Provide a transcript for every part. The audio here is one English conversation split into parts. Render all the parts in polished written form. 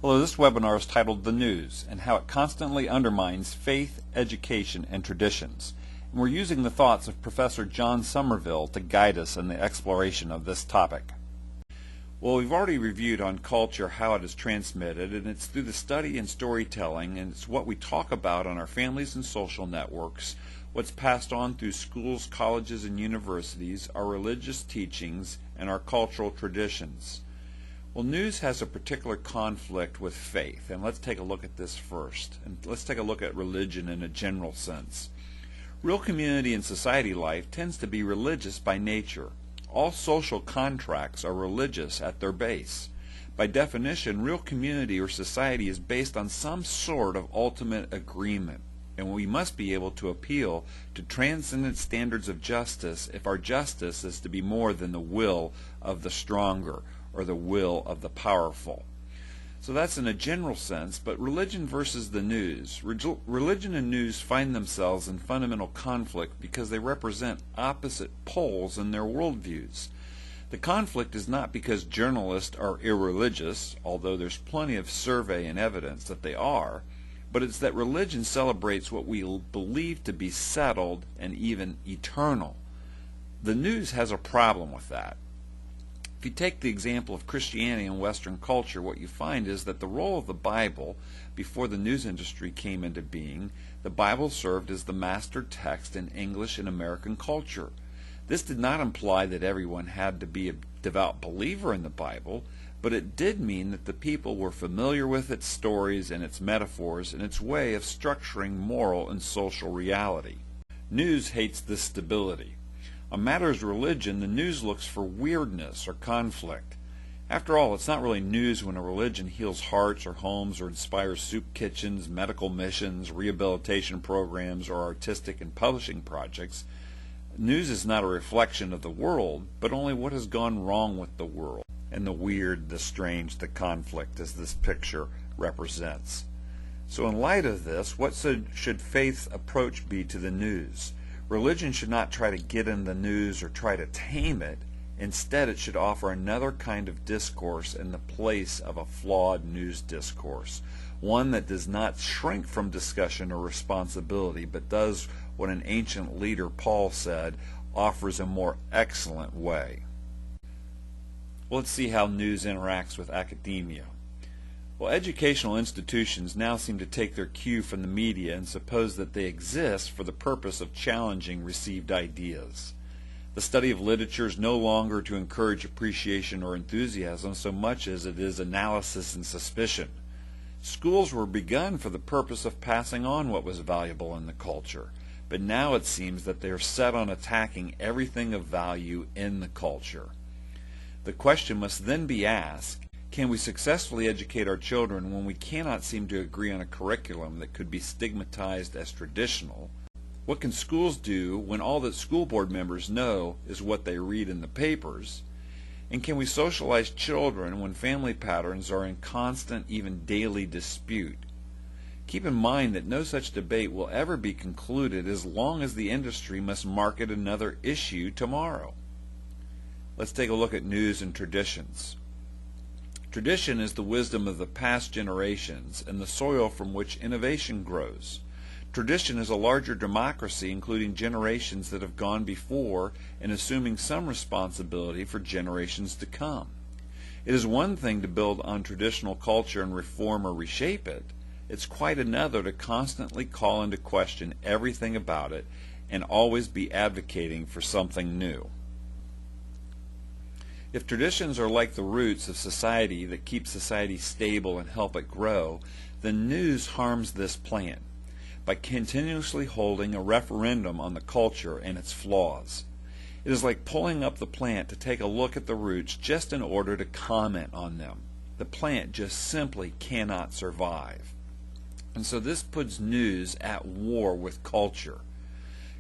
Hello, this webinar is titled The News and How It Constantly Undermines Faith, Education, and Traditions. And we're using the thoughts of Professor John Somerville to guide us in the exploration of this topic. Well, we've already reviewed on culture how it is transmitted, and it's through the study and storytelling, and it's what we talk about on our families and social networks, what's passed on through schools, colleges, and universities, our religious teachings, and our cultural traditions. Well, news has a particular conflict with faith, and let's take a look at this first. And let's take a look at religion in a general sense. Real community and society life tends to be religious by nature. All social contracts are religious at their base. By definition, real community or society is based on some sort of ultimate agreement, and we must be able to appeal to transcendent standards of justice if our justice is to be more than the will of the stronger or the will of the powerful. So that's in a general sense, but religion versus the news. Religion and news find themselves in fundamental conflict because they represent opposite poles in their worldviews. The conflict is not because journalists are irreligious, although there's plenty of survey and evidence that they are, but it's that religion celebrates what we believe to be settled and even eternal. The news has a problem with that. If you take the example of Christianity and Western culture, what you find is that the role of the Bible, before the news industry came into being, the Bible served as the master text in English and American culture. This did not imply that everyone had to be a devout believer in the Bible, but it did mean that the people were familiar with its stories and its metaphors and its way of structuring moral and social reality. News hates this stability. On matters of religion, the news looks for weirdness or conflict. After all, it's not really news when a religion heals hearts or homes or inspires soup kitchens, medical missions, rehabilitation programs, or artistic and publishing projects. News is not a reflection of the world, but only what has gone wrong with the world, and the weird, the strange, the conflict, as this picture represents. So in light of this, what should faith's approach be to the news? Religion should not try to get in the news or try to tame it. Instead, it should offer another kind of discourse in the place of a flawed news discourse, one that does not shrink from discussion or responsibility, but does what an ancient leader, Paul, said, offers a more excellent way. Well, let's see how news interacts with academia. Well, educational institutions now seem to take their cue from the media and suppose that they exist for the purpose of challenging received ideas. The study of literature is no longer to encourage appreciation or enthusiasm so much as it is analysis and suspicion. Schools were begun for the purpose of passing on what was valuable in the culture, but now it seems that they are set on attacking everything of value in the culture. The question must then be asked, can we successfully educate our children when we cannot seem to agree on a curriculum that could be stigmatized as traditional? What can schools do when all that school board members know is what they read in the papers? And can we socialize children when family patterns are in constant, even daily dispute? Keep in mind that no such debate will ever be concluded as long as the industry must market another issue tomorrow. Let's take a look at news and traditions. Tradition is the wisdom of the past generations and the soil from which innovation grows. Tradition is a larger democracy, including generations that have gone before and assuming some responsibility for generations to come. It is one thing to build on traditional culture and reform or reshape it. It's quite another to constantly call into question everything about it and always be advocating for something new. If traditions are like the roots of society that keep society stable and help it grow, then news harms this plan by continuously holding a referendum on the culture and its flaws. It is like pulling up the plant to take a look at the roots just in order to comment on them. The plant just simply cannot survive. And so this puts news at war with culture.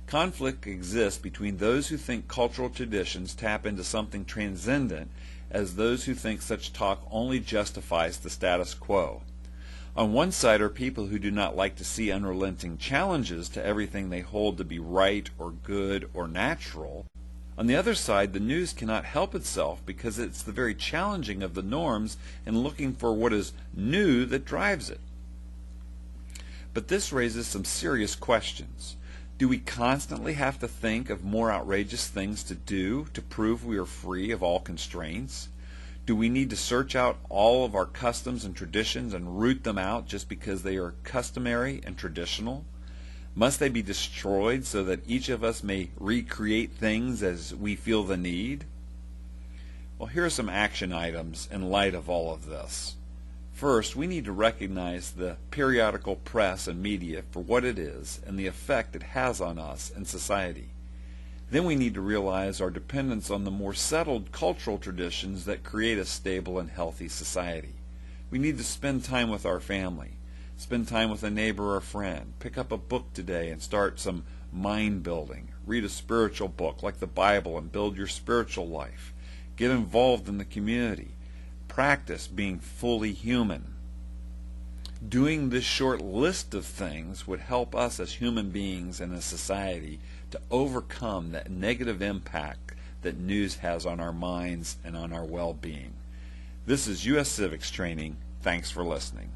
Conflict exists between those who think cultural traditions tap into something transcendent as those who think such talk only justifies the status quo. On one side are people who do not like to see unrelenting challenges to everything they hold to be right or good or natural. On the other side, the news cannot help itself because it's the very challenging of the norms and looking for what is new that drives it. But this raises some serious questions. Do we constantly have to think of more outrageous things to do to prove we are free of all constraints? Do we need to search out all of our customs and traditions and root them out just because they are customary and traditional? Must they be destroyed so that each of us may recreate things as we feel the need? Well, here are some action items in light of all of this. First, we need to recognize the periodical press and media for what it is and the effect it has on us and society. Then we need to realize our dependence on the more settled cultural traditions that create a stable and healthy society. We need to spend time with our family, spend time with a neighbor or friend, pick up a book today and start some mind building, read a spiritual book like the Bible and build your spiritual life, get involved in the community, practice being fully human. Doing this short list of things would help us as human beings and as society to overcome that negative impact that news has on our minds and on our well-being. This is U.S. Civics Training. Thanks for listening.